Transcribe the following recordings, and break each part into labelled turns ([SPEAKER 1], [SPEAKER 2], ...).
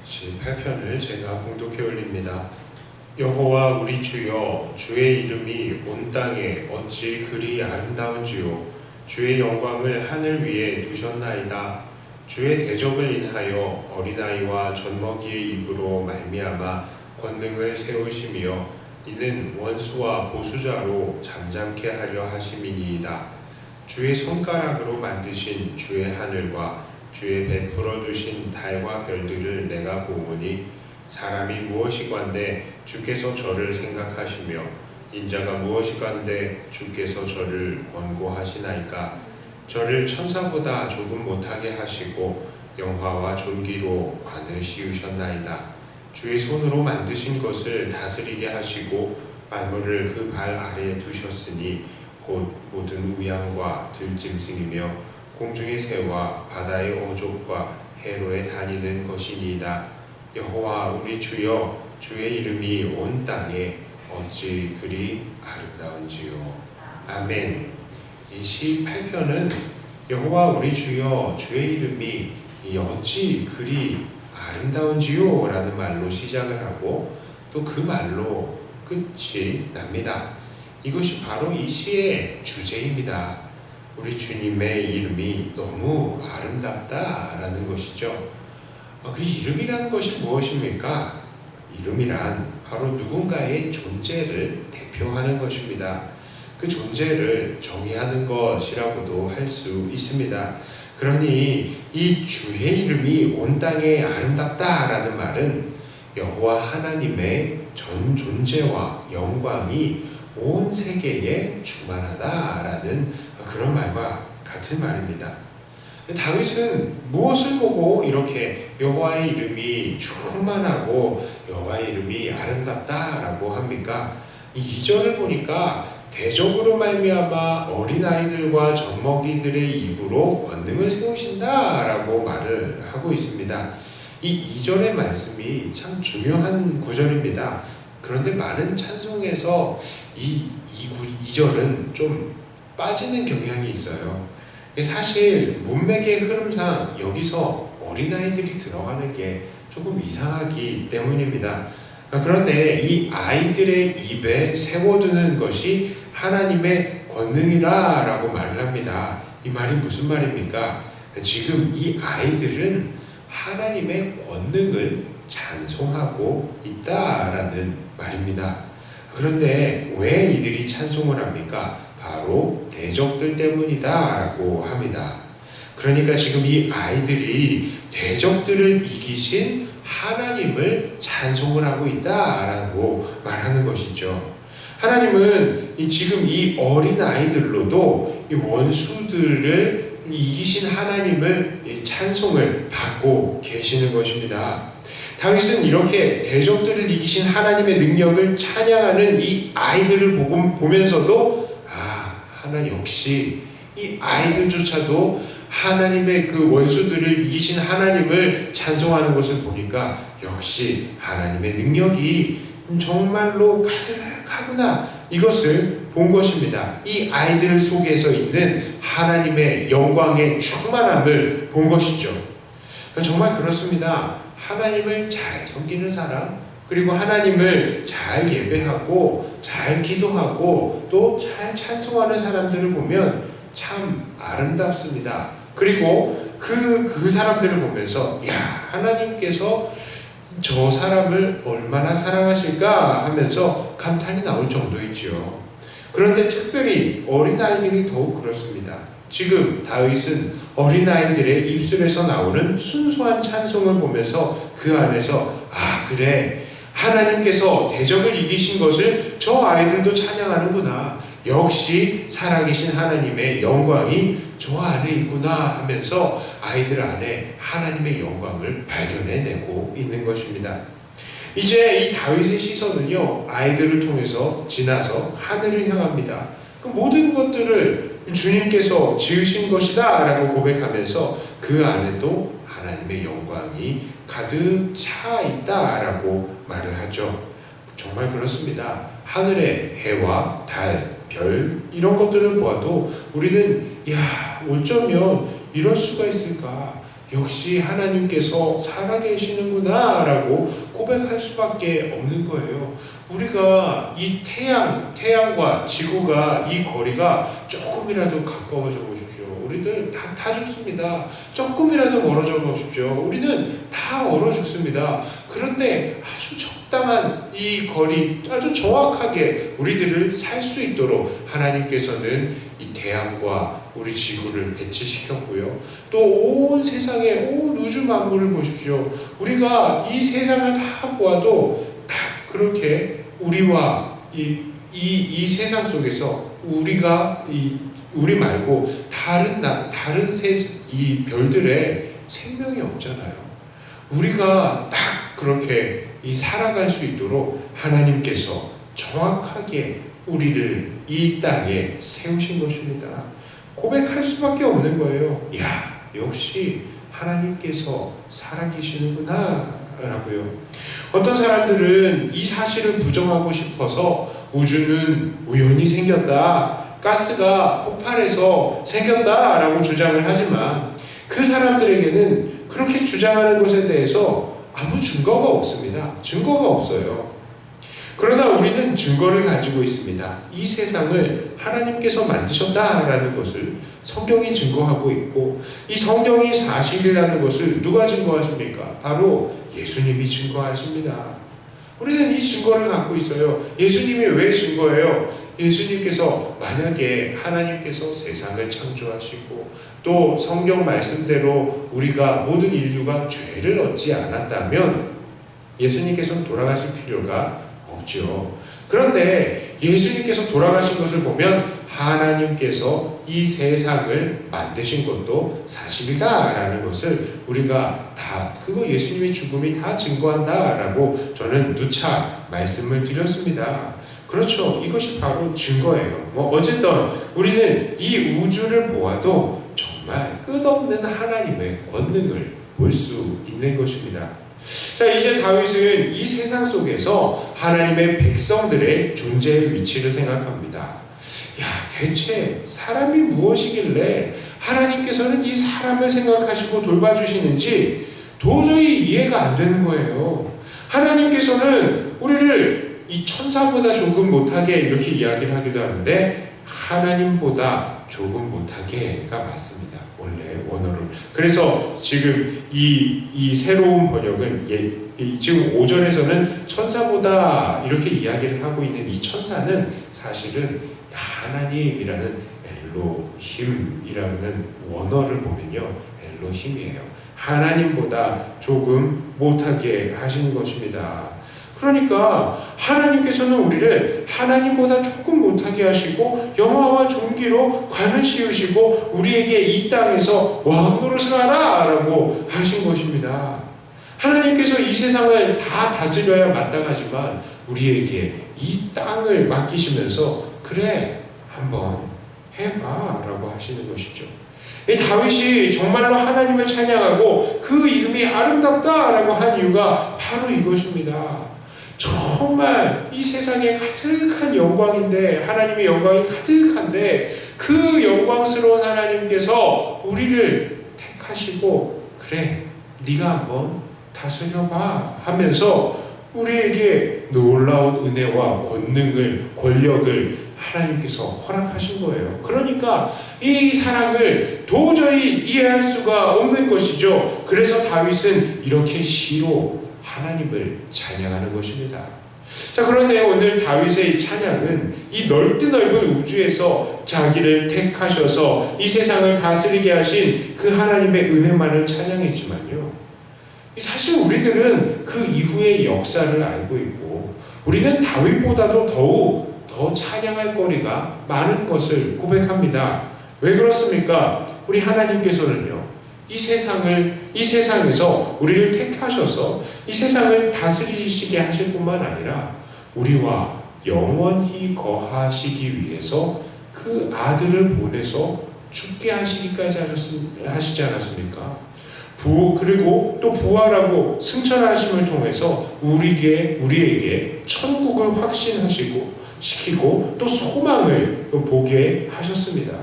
[SPEAKER 1] 제8편을 제가 봉독해 올립니다. 여호와 우리 주여, 주의 이름이 온 땅에 어찌 그리 아름다운지요. 주의 영광을 하늘 위에 두셨나이다. 주의 대적을 인하여 어린아이와 젖먹이의 입으로 말미암아 권능을 세우시며 이는 원수와 보수자로 잠잠케 하려 하심이니이다. 주의 손가락으로 만드신 주의 하늘과 주의 베풀어 두신 달과 별들을 내가 보오니 사람이 무엇이건대 주께서 저를 생각하시며 인자가 무엇이건대 주께서 저를 권고하시나이까. 저를 천사보다 조금 못하게 하시고 영화와 존귀로 관을 씌우셨나이다. 주의 손으로 만드신 것을 다스리게 하시고 만물을 그 발 아래에 두셨으니 곧 모든 우양과 들짐승이며 공중의 새와 바다의 어족과 해로에 다니는 것이니이다. 여호와 우리 주여, 주의 이름이 온 땅에 어찌 그리 아름다운지요. 아멘. 이 18편은 여호와 우리 주여, 주의 이름이 어찌 그리 아름다운지요 라는 말로 시작을 하고 또 그 말로 끝이 납니다. 이것이 바로 이 시의 주제입니다. 우리 주님의 이름이 너무 아름답다라는 것이죠. 그 이름이라는 것이 무엇입니까? 이름이란 바로 누군가의 존재를 대표하는 것입니다. 그 존재를 정의하는 것이라고도 할 수 있습니다. 그러니 이 주의 이름이 온 땅에 아름답다라는 말은 여호와 하나님의 전 존재와 영광이 온 세계에 충만하다라는 그런 말과 같은 말입니다. 다윗은 무엇을 보고 이렇게 여호와의 이름이 충만하고 여호와의 이름이 아름답다라고 합니까? 이 2절을 보니까 대적으로 말미암아 어린아이들과 젖먹이들의 입으로 권능을 세우신다라고 말을 하고 있습니다. 이 2절의 말씀이 참 중요한 구절입니다. 그런데 많은 찬송에서 이 2절은 좀 빠지는 경향이 있어요. 사실 문맥의 흐름상 여기서 어린아이들이 들어가는 게 조금 이상하기 때문입니다. 그런데 이 아이들의 입에 세워두는 것이 하나님의 권능이라 라고 말을 합니다. 이 말이 무슨 말입니까? 지금 이 아이들은 하나님의 권능을 찬송하고 있다라는 말입니다. 그런데 왜 이들이 찬송을 합니까? 바로 대적들 때문이다 라고 합니다. 그러니까 지금 이 아이들이 대적들을 이기신 하나님을 찬송을 하고 있다라고 말하는 것이죠. 하나님은 지금 이 어린 아이들로도 이 원수들을 이기신 하나님을 찬송을 받고 계시는 것입니다. 다윗은 이렇게 대적들을 이기신 하나님의 능력을 찬양하는 이 아이들을 보면서도 하나님 역시 이 아이들조차도 하나님의 그 원수들을 이기신 하나님을 찬송하는 것을 보니까 역시 하나님의 능력이 정말로 가득하구나 이것을 본 것입니다. 이 아이들 속에서 있는 하나님의 영광의 충만함을 본 것이죠. 정말 그렇습니다. 하나님을 잘 섬기는 사람, 그리고 하나님을 잘 예배하고 잘 기도하고 또 잘 찬송하는 사람들을 보면 참 아름답습니다. 그리고 그 사람들을 보면서 하나님께서 저 사람을 얼마나 사랑하실까 하면서 감탄이 나올 정도이지요. 그런데 특별히 어린아이들이 더욱 그렇습니다. 지금 다윗은 어린아이들의 입술에서 나오는 순수한 찬송을 보면서 그 안에서 그래, 하나님께서 대적을 이기신 것을 저 아이들도 찬양하는구나. 역시 살아계신 하나님의 영광이 저 안에 있구나 하면서 아이들 안에 하나님의 영광을 발견해내고 있는 것입니다. 이제 이 다윗의 시선은요, 아이들을 통해서 지나서 하늘을 향합니다. 그 모든 것들을 주님께서 지으신 것이다 라고 고백하면서 그 안에도 하나님의 영광이 가득 차 있다라고 말을 하죠. 정말 그렇습니다. 하늘의 해와 달, 별 이런 것들을 보아도 우리는 어쩌면 이럴 수가 있을까? 역시 하나님께서 살아계시는구나 라고 고백할 수밖에 없는 거예요. 우리가 이 태양과 지구가 이 거리가 조금이라도 가까워져 보십시오. 우리들 다 죽습니다. 조금이라도 멀어져 보십시오. 우리는 다 얼어 죽습니다. 그런데 아주 적당한 이 거리, 아주 정확하게 우리들을 살 수 있도록 하나님께서는 이 태양과 우리 지구를 배치시켰고요. 또 온 세상에 온 우주 만물을 보십시오. 우리가 이 세상을 다 보아도 다 그렇게 우리와 이 세상 속에서 우리 말고 다른 이 별들의 생명이 없잖아요. 우리가 딱 그렇게 살아갈 수 있도록 하나님께서 정확하게 우리를 이 땅에 세우신 것입니다. 고백할 수밖에 없는 거예요. 야, 역시 하나님께서 살아계시는구나 라고요. 어떤 사람들은 이 사실을 부정하고 싶어서 우주는 우연히 생겼다, 가스가 폭발해서 생겼다 라고 주장을 하지만 그 사람들에게는 그렇게 주장하는 것에 대해서 아무 증거가 없습니다. 증거가 없어요. 그러나 우리는 증거를 가지고 있습니다. 이 세상을 하나님께서 만드셨다라는 것을 성경이 증거하고 있고, 이 성경이 사실이라는 것을 누가 증거하십니까? 바로 예수님이 증거하십니다. 우리는 이 증거를 갖고 있어요. 예수님이 왜 증거예요? 예수님께서 만약에 하나님께서 세상을 창조하시고 또 성경 말씀대로 우리가 모든 인류가 죄를 얻지 않았다면 예수님께서는 돌아가실 필요가 없죠. 그런데 예수님께서 돌아가신 것을 보면 하나님께서 이 세상을 만드신 것도 사실이다라는 것을 우리가 다 그거 예수님의 죽음이 다 증거한다라고 저는 누차 말씀을 드렸습니다. 그렇죠. 이것이 바로 증거예요. 어쨌든 우리는 이 우주를 보아도 정말 끝없는 하나님의 권능을 볼 수 있는 것입니다. 자, 이제 다윗은 이 세상 속에서 하나님의 백성들의 존재의 위치를 생각합니다. 야, 대체 사람이 무엇이길래 하나님께서는 이 사람을 생각하시고 돌봐주시는지 도저히 이해가 안 되는 거예요. 하나님께서는 우리를 이 천사보다 조금 못하게 이렇게 이야기를 하기도 하는데 하나님보다 조금 못하게가 맞습니다. 원래 원어를. 그래서 지금 이 새로운 번역은 지금 5절에서는 천사보다 이렇게 이야기를 하고 있는 이 천사는 사실은 하나님이라는 엘로힘이라는 원어를 보면요, 엘로힘이에요. 하나님보다 조금 못하게 하시는 것입니다. 그러니까 하나님께서는 우리를 하나님보다 조금 못하게 하시고 영화와 존귀로 관을 씌우시고 우리에게 이 땅에서 왕노릇을 하라 라고 하신 것입니다. 하나님께서 이 세상을 다 다스려야 마땅하지만 우리에게 이 땅을 맡기시면서 그래 한번 해봐 라고 하시는 것이죠. 이 다윗이 정말로 하나님을 찬양하고 그 이름이 아름답다라고 한 이유가 바로 이것입니다. 정말 이 세상에 가득한 영광인데, 하나님의 영광이 가득한데 그 영광스러운 하나님께서 우리를 택하시고 그래 네가 한번 다스려봐 하면서 우리에게 놀라운 은혜와 권능을, 권력을 하나님께서 허락하신 거예요. 그러니까 이 사랑을 도저히 이해할 수가 없는 것이죠. 그래서 다윗은 이렇게 시로 하나님을 찬양하는 것입니다. 자, 그런데 오늘 다윗의 찬양은 이 넓은 우주에서 자기를 택하셔서 이 세상을 다스리게 하신 그 하나님의 은혜만을 찬양했지만요, 사실 우리들은 그 이후의 역사를 알고 있고 우리는 다윗보다도 더욱 더 찬양할 거리가 많은 것을 고백합니다. 왜 그렇습니까? 우리 하나님께서는요, 이 세상에서 우리를 택하셔서 이 세상을 다스리시게 하실 뿐만 아니라 우리와 영원히 거하시기 위해서 그 아들을 보내서 죽게 하시기까지 하시지 않았습니까? 그리고 또 부활하고 승천하심을 통해서 우리에게 천국을 시키고 또 소망을 보게 하셨습니다.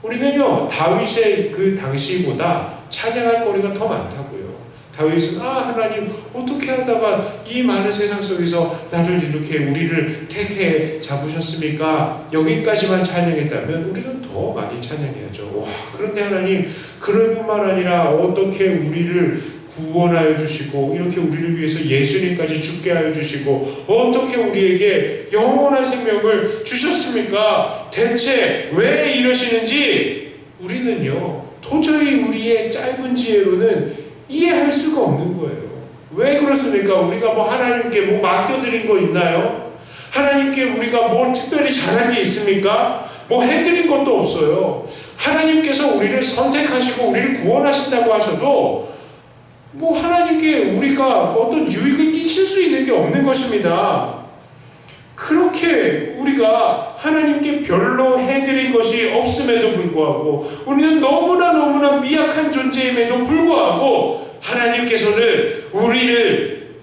[SPEAKER 1] 우리는요, 다윗의 그 당시보다 찬양할 거리가 더 많다고요. 다윗은 하나님 어떻게 하다가 이 많은 세상 속에서 나를 이렇게 우리를 택해 잡으셨습니까? 여기까지만 찬양했다면 우리는 더 많이 찬양해야죠. 그런데 하나님 그럴 뿐만 아니라 어떻게 우리를 구원하여 주시고 이렇게 우리를 위해서 예수님까지 죽게 하여 주시고 어떻게 우리에게 영원한 생명을 주셨습니까? 대체 왜 이러시는지 우리는요 도저히 우리의 짧은 지혜로는 이해할 수가 없는 거예요. 왜 그렇습니까? 우리가 하나님께 맡겨드린 거 있나요? 하나님께 우리가 특별히 잘한 게 있습니까? 해드린 것도 없어요. 하나님께서 우리를 선택하시고 우리를 구원하신다고 하셔도 하나님께 우리가 어떤 유익을 끼칠 수 있는 게 없는 것입니다. 그렇게 우리가 하나님께 별로 해드린 것이 없음에도 불구하고 우리는 너무나 미약한 존재임에도 불구하고 하나님께서는 우리를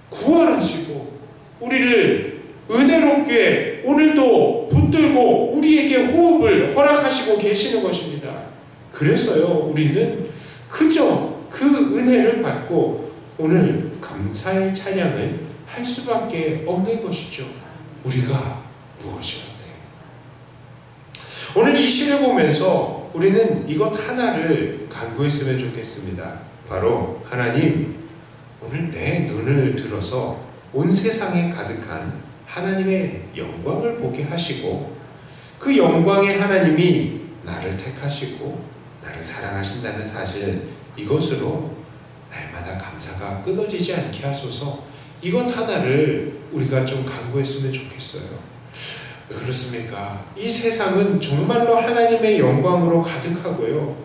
[SPEAKER 1] 구원하시고 우리를 은혜롭게 오늘도 붙들고 우리에게 호흡을 허락하시고 계시는 것입니다. 그래서요 우리는 그저 그 은혜를 받고 오늘 감사의 찬양을 할 수밖에 없는 것이죠. 우리가 무엇이었대? 오늘 이 시를 보면서 우리는 이것 하나를 간구했으면 좋겠습니다. 바로 하나님, 오늘 내 눈을 들어서 온 세상에 가득한 하나님의 영광을 보게 하시고 그 영광의 하나님이 나를 택하시고 나를 사랑하신다는 사실 이것으로 날마다 감사가 끊어지지 않게 하소서. 이것 하나를 우리가 좀 간구했으면 좋겠어요. 왜 그렇습니까? 이 세상은 정말로 하나님의 영광으로 가득하고요.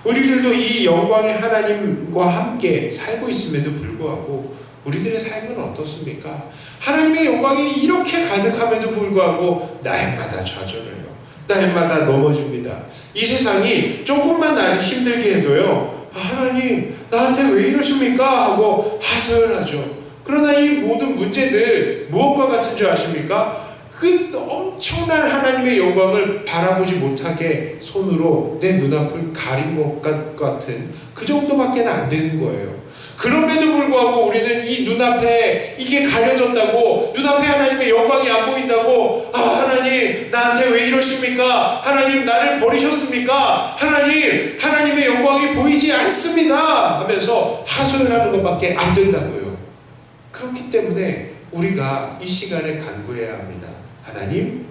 [SPEAKER 1] 우리들도 이 영광의 하나님과 함께 살고 있음에도 불구하고 우리들의 삶은 어떻습니까? 하나님의 영광이 이렇게 가득함에도 불구하고 날마다 좌절해요. 날마다 넘어집니다. 이 세상이 조금만 나를 힘들게 해도요. 하나님 나한테 왜 이러십니까? 하고 하소연을 하죠. 그러나 이 모든 문제들 무엇과 같은 줄 아십니까? 그 엄청난 하나님의 영광을 바라보지 못하게 손으로 내 눈앞을 가린 것 같은 그 정도밖에 안 되는 거예요. 그럼에도 불구하고 우리는 이 눈앞에 이게 가려졌다고, 눈앞에 하나님의 영광이 안 보인다고, 하나님 나한테 왜 이러십니까? 하나님 나를 버리셨습니까? 하나님 하나님의 영광이 보이지 않습니다 하면서 하소연하는 것밖에 안 된다고요. 그렇기 때문에 우리가 이 시간에 간구해야 합니다. 하나님,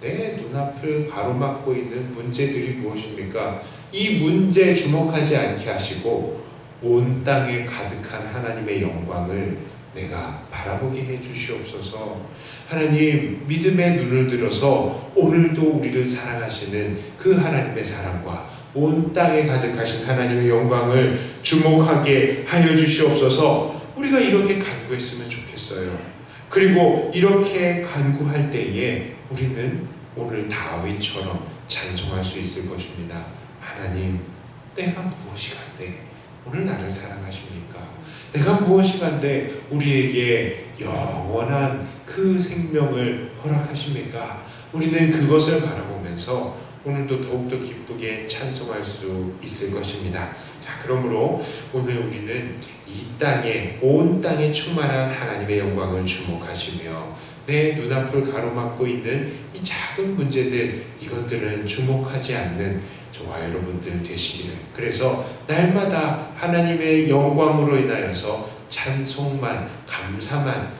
[SPEAKER 1] 내 눈앞을 가로막고 있는 문제들이 무엇입니까? 이 문제에 주목하지 않게 하시고 온 땅에 가득한 하나님의 영광을 내가 바라보게 해 주시옵소서. 하나님, 믿음의 눈을 들어서 오늘도 우리를 사랑하시는 그 하나님의 사랑과 온 땅에 가득하신 하나님의 영광을 주목하게 하여 주시옵소서. 우리가 이렇게 간구했으면 좋겠어요. 그리고 이렇게 간구할 때에 우리는 오늘 다윗처럼 찬송할 수 있을 것입니다. 하나님, 내가 무엇이 간데 오늘 나를 사랑하십니까? 내가 무엇이 간데 우리에게 영원한 그 생명을 허락하십니까? 우리는 그것을 바라보면서 오늘도 더욱더 기쁘게 찬송할 수 있을 것입니다. 자, 그러므로 오늘 우리는 이 땅에, 온 땅에 충만한 하나님의 영광을 주목하시며 내 눈앞을 가로막고 있는 이 작은 문제들, 이것들은 주목하지 않는 저와 여러분들 되시기를, 그래서 날마다 하나님의 영광으로 인하여서 찬송만, 감사만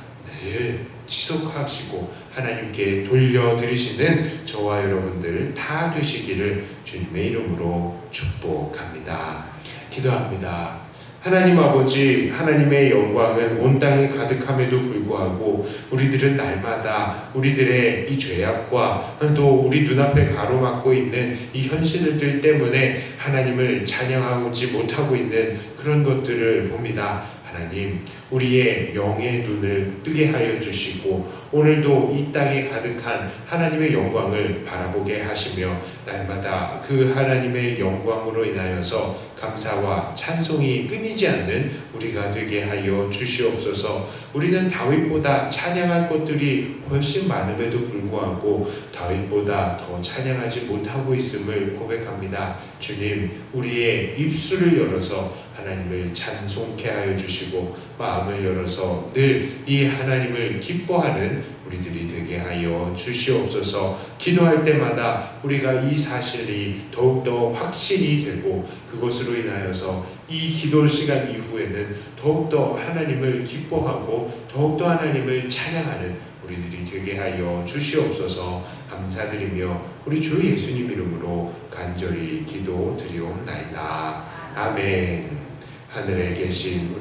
[SPEAKER 1] 늘 지속하시고 하나님께 돌려드리시는 저와 여러분들 다 되시기를 주님의 이름으로 축복합니다. 기도합니다. 하나님 아버지, 하나님의 영광은 온 땅에 가득함에도 불구하고 우리들은 날마다 우리들의 이 죄악과 또 우리 눈앞에 가로막고 있는 이 현실들 때문에 하나님을 찬양하지 못하고 있는 그런 것들을 봅니다. 하나님, 우리의 영의 눈을 뜨게 하여 주시고 오늘도 이 땅에 가득한 하나님의 영광을 바라보게 하시며 날마다 그 하나님의 영광으로 인하여서 감사와 찬송이 끊이지 않는 우리가 되게 하여 주시옵소서. 우리는 다윗보다 찬양할 것들이 훨씬 많음에도 불구하고 다윗보다 더 찬양하지 못하고 있음을 고백합니다. 주님, 우리의 입술을 열어서 하나님을 찬송케 하여 주시고 마음을 열어서 늘 이 하나님을 기뻐하는 우리들이 되게 하여 주시옵소서. 기도할 때마다 우리가 이 사실이 더욱더 확신이 되고 그것으로 인하여서 이 기도 시간 이후에는 더욱더 하나님을 기뻐하고 더욱더 하나님을 찬양하는 우리들이 되게 하여 주시옵소서. 감사드리며 우리 주 예수님 이름으로 간절히 기도드리옵나이다. 아멘. 하늘에 계신